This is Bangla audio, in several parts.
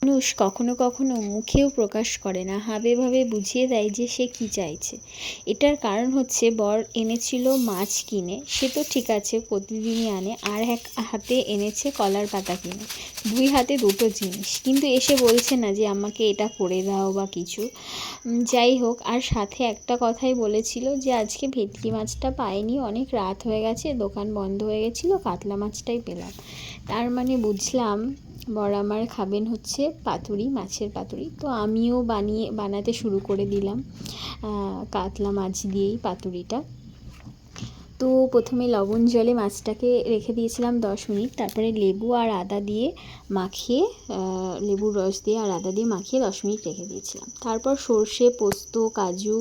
মানুষ কখনো কখনো মুখেও প্রকাশ করে না, হাবে ভাবে বুঝিয়ে দেয় যে সে কী চাইছে। এটার কারণ হচ্ছে বর এনেছিল মাছ কিনে, সে তো ঠিক আছে প্রতিদিনই আনে, আর এক হাতে এনেছে কলার পাতা কিনে, দুই হাতে দুটো জিনিস, কিন্তু এসে বলছে না যে আমাকে এটা করে দাও বা কিছু। যাই হোক, আর সাথে একটা কথাই বলেছিল যে আজকে ভেটকি মাছটা পাইনি, অনেক রাত হয়ে গেছে, দোকান বন্ধ হয়ে গেছিলো, কাতলা মাছটাই পেলাম। তার মানে বুঝলাম বর আমার খাবেন হচ্ছে পাতুরি, মাছের পাতুরি। তো আমিও বানাতে শুরু করে দিলাম কাতলা মাছ দিয়েই পাতুরিটা। তো প্রথমে লবণ জলে মাছটাকে রেখে দিয়েছিলাম 10 মিনিট, তারপরে লেবু আর আদা দিয়ে মাখিয়ে, লেবুর রস দিয়ে আর আদা দিয়ে মাখিয়ে 10 মিনিট রেখে দিয়েছিলাম। তারপর সর্ষে, পোস্ত, কাজু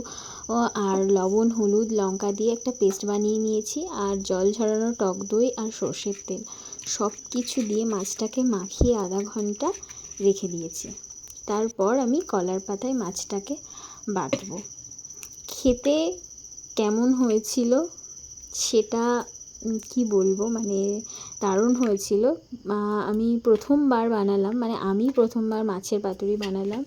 আর লবণ, হলুদ, লঙ্কা দিয়ে একটা পেস্ট বানিয়ে নিয়েছি, আর জল ঝরানো টক দই আর সর্ষের তেল সব কিছু দিয়ে মাছটাকে মাখিয়ে আধা ঘন্টা রেখে দিয়েছি। তারপর আমি কলার পাতায় মাছটাকে বাটবো। খেতে কেমন হয়েছিল সেটা কি বলবো, মানে দারুণ হয়েছিল। আমি প্রথমবার বানালাম, মানে আমি প্রথমবার মাছের পাতুরি বানালাম।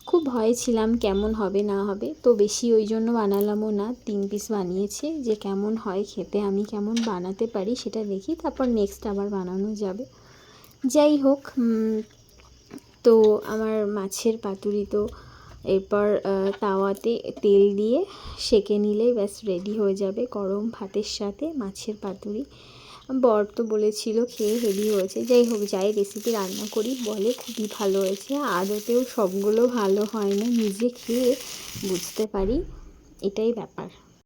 খুব ভয়ে ছিলাম কেমন হবে না হবে, তো বেশি ওই জন্য বানালামও না, 3 পিস বানিয়েছি, যে কেমন হয় খেতে, আমি কেমন বানাতে পারি সেটা দেখি, তারপর নেক্সট আবার বানানো যাবে। যাই হোক, তো আমার মাছের পাতুরি তো এরপর তাওয়াতে তেল দিয়ে সেঁকে নিলেই ব্যাস রেডি হয়ে যাবে গরম ভাতের সাথে মাছের পাতুরি। বর তো বলেছিল খেয়ে হেভি হয়েছে। যাই হোক, যাই রেসিপি রান্না করি বলে খুবই ভালো হয়েছে। আদতেও সবগুলো ভালো হয় না, নিজে খেয়ে বুঝতে পারি, এটাই ব্যাপার।